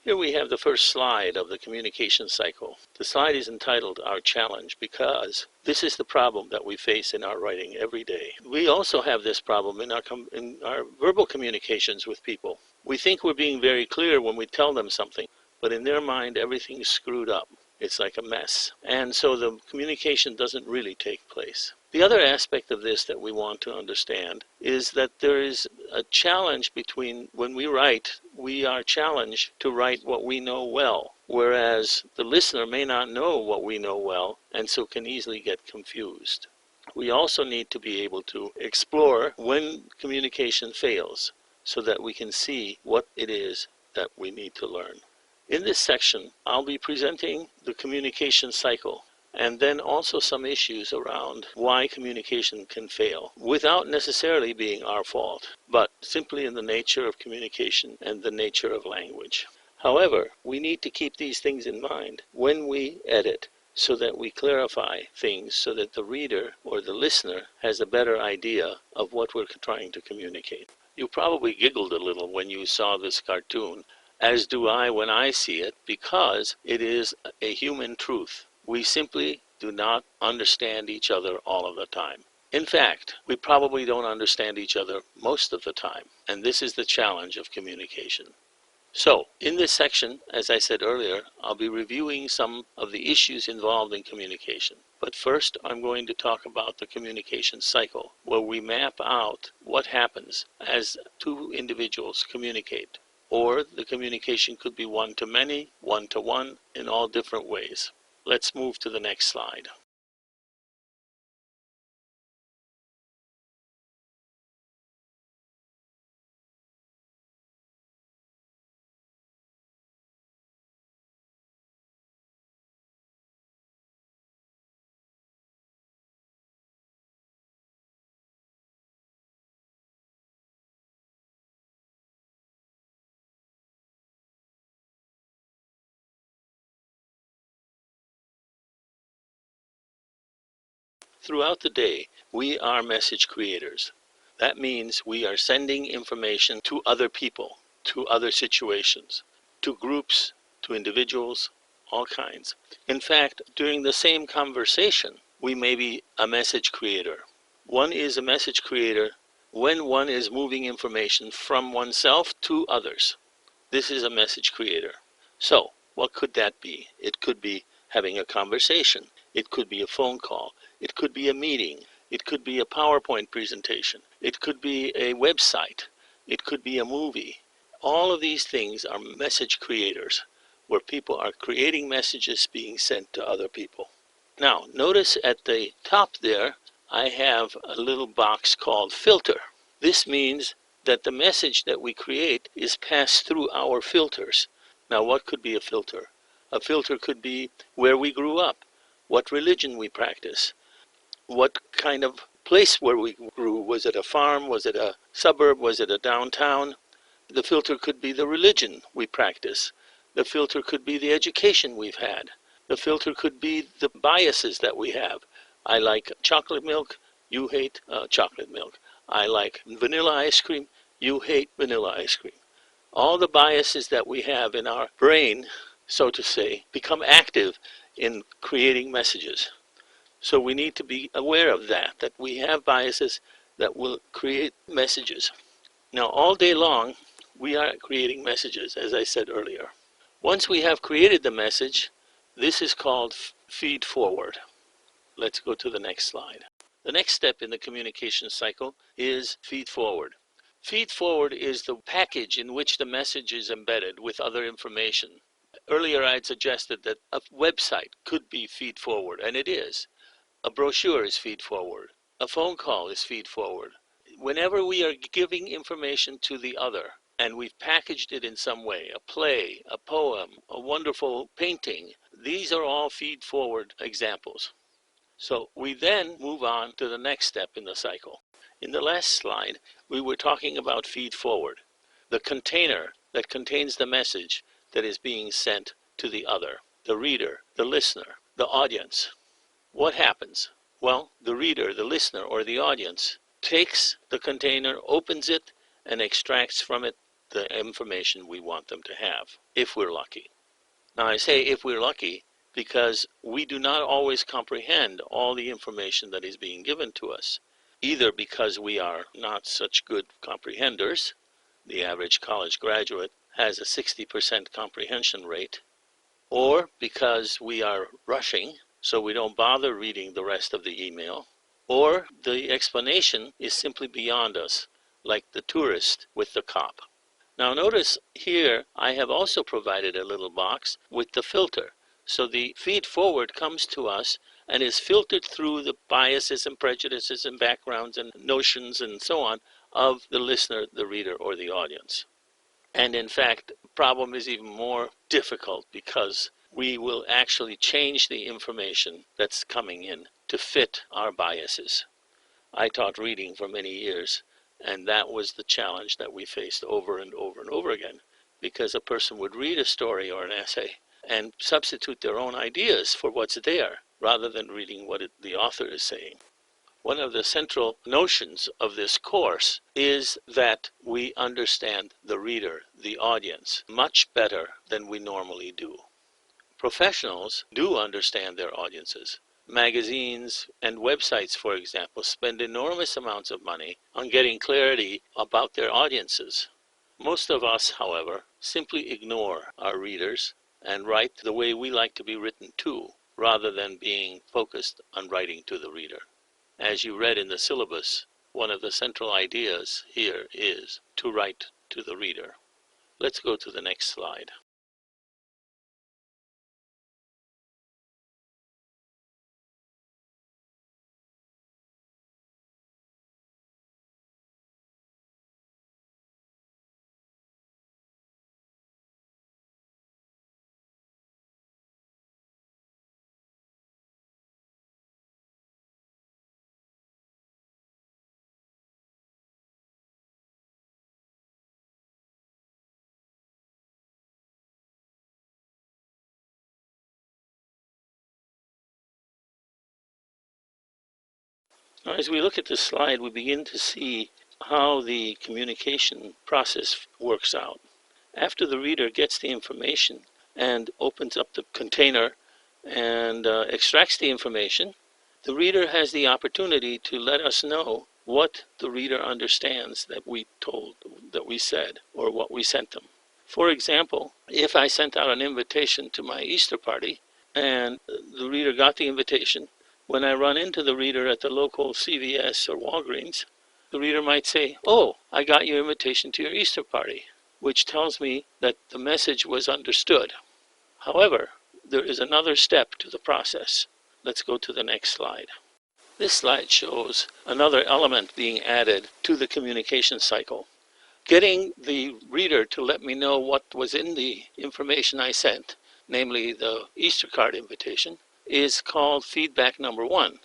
Here we have the first slide of the communication cycle. The slide is entitled Our Challenge because this is the problem that we face in our writing every day. We also have this problem in our verbal communications with people. We think we're being very clear when we tell them something, but in their mind everything's screwed up. It's like a mess. And so the communication doesn't really take place. The other aspect of this that we want to understand is that there is a challenge between when we write, we are challenged to write what we know well, whereas the listener may not know what we know well and so can easily get confused. We also need to be able to explore when communication fails so that we can see what it is that we need to learn. In this section, I'll be presenting the communication cycle and then also some issues around why communication can fail without necessarily being our fault, but simply in the nature of communication and the nature of language. However, we need to keep these things in mind when we edit so that we clarify things so that the reader or the listener has a better idea of what we're trying to communicate. You probably giggled a little when you saw this cartoon, as do I when I see it, because it is a human truth. We simply do not understand each other all of the time. In fact, we probably don't understand each other most of the time, and this is the challenge of communication. So, in this section, as I said earlier, I'll be reviewing some of the issues involved in communication. But first, I'm going to talk about the communication cycle, where we map out what happens as two individuals communicate. Or the communication could be one-to-many, one-to-one, in all different ways. Let's move to the next slide. Throughout the day, we are message creators. That means we are sending information to other people, to other situations, to groups, to individuals, all kinds. In fact, during the same conversation, we may be a message creator. One is a message creator when one is moving information from oneself to others. This is a message creator. So, what could that be? It could be having a conversation. It could be a phone call. It could be a meeting. It could be a PowerPoint presentation. It could be a website. It could be a movie. All of these things are message creators, where people are creating messages being sent to other people. Now, notice at the top there, I have a little box called filter. This means that the message that we create is passed through our filters. Now, what could be a filter? A filter could be where we grew up, what religion we practice, what kind of place where we grew. Was it a farm? Was it a suburb? Was it a downtown? The filter could be the religion we practice. The filter could be the education we've had. The filter could be the biases that we have. I like chocolate milk, you hate chocolate milk. I like vanilla ice cream, you hate vanilla ice cream. All the biases that we have in our brain, so to say, become active in creating messages. So we need to be aware of that we have biases that will create messages. Now, all day long, we are creating messages, as I said earlier. Once we have created the message, this is called feed forward. Let's go to the next slide. The next step in the communication cycle is feed forward. Feed forward is the package in which the message is embedded with other information. Earlier I had suggested that a website could be feed forward, and it is. A brochure is feed forward. A phone call is feed forward. Whenever we are giving information to the other, and we've packaged it in some way, a play, a poem, a wonderful painting, these are all feed forward examples. So we then move on to the next step in the cycle. In the last slide, we were talking about feed forward, the container that contains the message that is being sent to the other, the reader, the listener, the audience. What happens? Well, the reader, the listener, or the audience takes the container, opens it, and extracts from it the information we want them to have, if we're lucky. Now I say if we're lucky because we do not always comprehend all the information that is being given to us, either because we are not such good comprehenders. The average college graduate has a 60% comprehension rate, or because we are rushing, so we don't bother reading the rest of the email, or the explanation is simply beyond us, like the tourist with the cop. Now notice here I have also provided a little box with the filter. So the feed forward comes to us and is filtered through the biases and prejudices and backgrounds and notions and so on of the listener, the reader, or the audience. And in fact, the problem is even more difficult because we will actually change the information that's coming in to fit our biases. I taught reading for many years, and that was the challenge that we faced over and over and over again, because a person would read a story or an essay and substitute their own ideas for what's there, rather than reading what the author is saying. One of the central notions of this course is that we understand the reader, the audience, much better than we normally do. Professionals do understand their audiences. Magazines and websites, for example, spend enormous amounts of money on getting clarity about their audiences. Most of us, however, simply ignore our readers and write the way we like to be written to, rather than being focused on writing to the reader. As you read in the syllabus, one of the central ideas here is to write to the reader. Let's go to the next slide. Now, as we look at this slide, we begin to see how the communication process works out. After the reader gets the information and opens up the container and extracts the information, the reader has the opportunity to let us know what the reader understands that we told, that we said, or what we sent them. For example, if I sent out an invitation to my Easter party and the reader got the invitation, when I run into the reader at the local CVS or Walgreens, the reader might say, "Oh, I got your invitation to your Easter party," which tells me that the message was understood. However, there is another step to the process. Let's go to the next slide. This slide shows another element being added to the communication cycle. Getting the reader to let me know what was in the information I sent, namely the Easter card invitation, is called feedback number 1.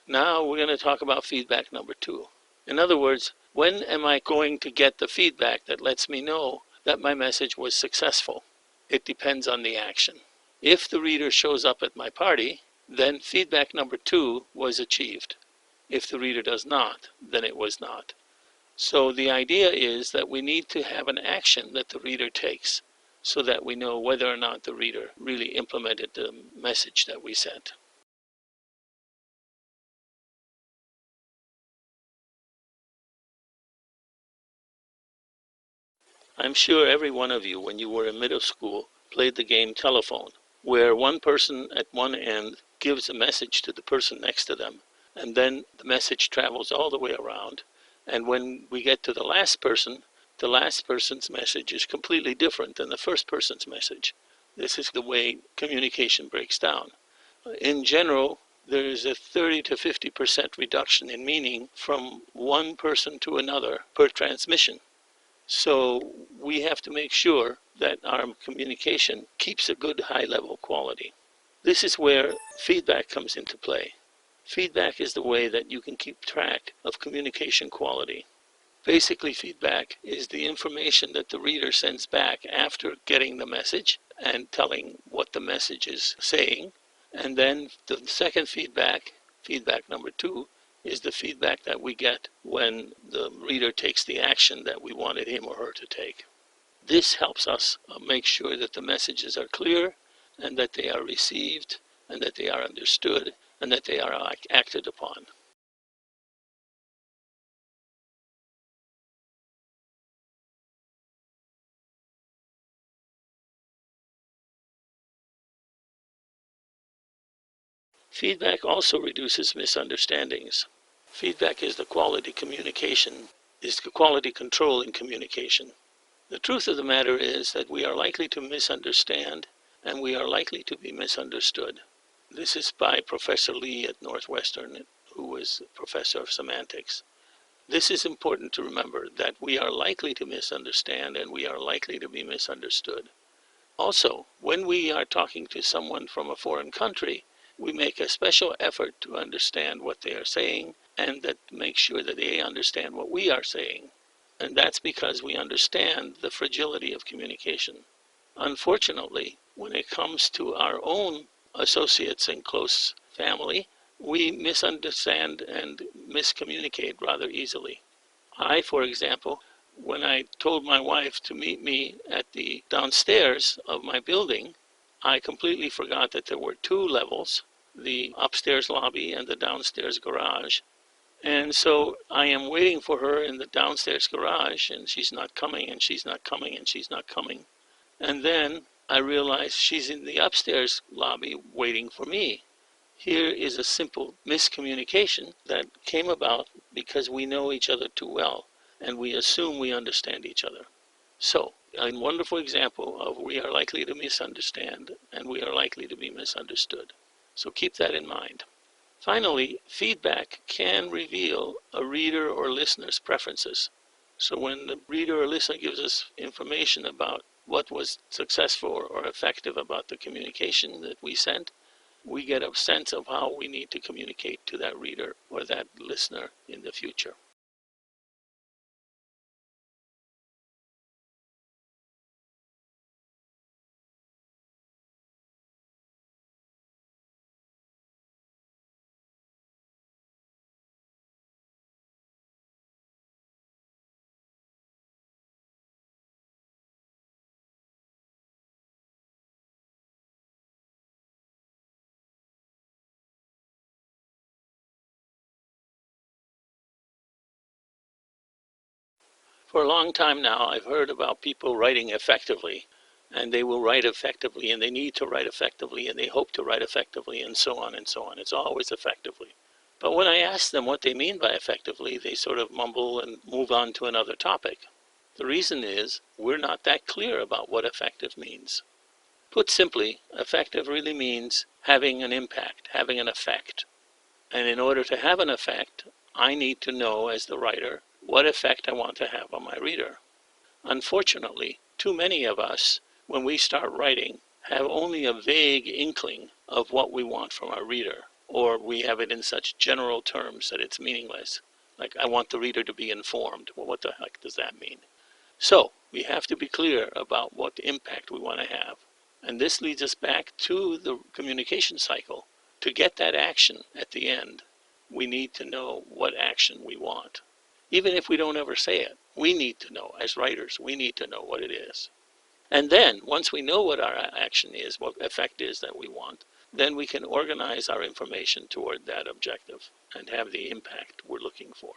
Now we're going to talk about feedback number 2. In other words, when am I going to get the feedback that lets me know that my message was successful? It depends on the action. If the reader shows up at my party, then feedback number 2 was achieved. If the reader does not, then it was not. So the idea is that we need to have an action that the reader takes so that we know whether or not the reader really implemented the message that we sent. I'm sure every one of you, when you were in middle school, played the game telephone, where one person at one end gives a message to the person next to them, and then the message travels all the way around. And when we get to the last person's message is completely different than the first person's message. This is the way communication breaks down. In general, there is a 30 to 50% reduction in meaning from one person to another per transmission. So we have to make sure that our communication keeps a good high-level quality. This is where feedback comes into play. Feedback is the way that you can keep track of communication quality. Basically, feedback is the information that the reader sends back after getting the message and telling what the message is saying. And then the second feedback, feedback number 2, is the feedback that we get when the reader takes the action that we wanted him or her to take. This helps us make sure that the messages are clear and that they are received and that they are understood and that they are acted upon. Feedback also reduces misunderstandings. Feedback is the quality communication, is the quality control in communication. The truth of the matter is that we are likely to misunderstand and we are likely to be misunderstood. This is by Professor Lee at Northwestern, who was professor of semantics. This is important to remember, that we are likely to misunderstand and we are likely to be misunderstood. Also, when we are talking to someone from a foreign country, we make a special effort to understand what they are saying and that make sure that they understand what we are saying. And that's because we understand the fragility of communication. Unfortunately, when it comes to our own associates and close family, we misunderstand and miscommunicate rather easily. I, for example, when I told my wife to meet me at the downstairs of my building, I completely forgot that there were two levels, the upstairs lobby and the downstairs garage. And so I am waiting for her in the downstairs garage, and she's not coming, and she's not coming, and she's not coming. And then I realize she's in the upstairs lobby waiting for me. Here is a simple miscommunication that came about because we know each other too well, and we assume we understand each other. So, a wonderful example of we are likely to misunderstand, and we are likely to be misunderstood. So keep that in mind. Finally, feedback can reveal a reader or listener's preferences. So when the reader or listener gives us information about what was successful or effective about the communication that we sent, we get a sense of how we need to communicate to that reader or that listener in the future. For a long time now, I've heard about people writing effectively, and they will write effectively, and they need to write effectively, and they hope to write effectively, and so on and so on. It's always effectively. But when I ask them what they mean by effectively, they sort of mumble and move on to another topic. The reason is we're not that clear about what effective means. Put simply, effective really means having an impact, having an effect. And in order to have an effect, I need to know as the writer what effect I want to have on my reader. Unfortunately, too many of us, when we start writing, have only a vague inkling of what we want from our reader, or we have it in such general terms that it's meaningless. Like, I want the reader to be informed. Well, what the heck does that mean? So, we have to be clear about what impact we want to have. And this leads us back to the communication cycle. To get that action at the end, we need to know what action we want. Even if we don't ever say it, we need to know, as writers, we need to know what it is. And then, once we know what our action is, what effect is that we want, then we can organize our information toward that objective and have the impact we're looking for.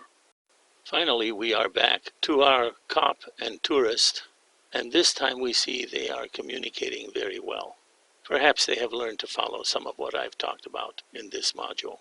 Finally, we are back to our cop and tourist, and this time we see they are communicating very well. Perhaps they have learned to follow some of what I've talked about in this module.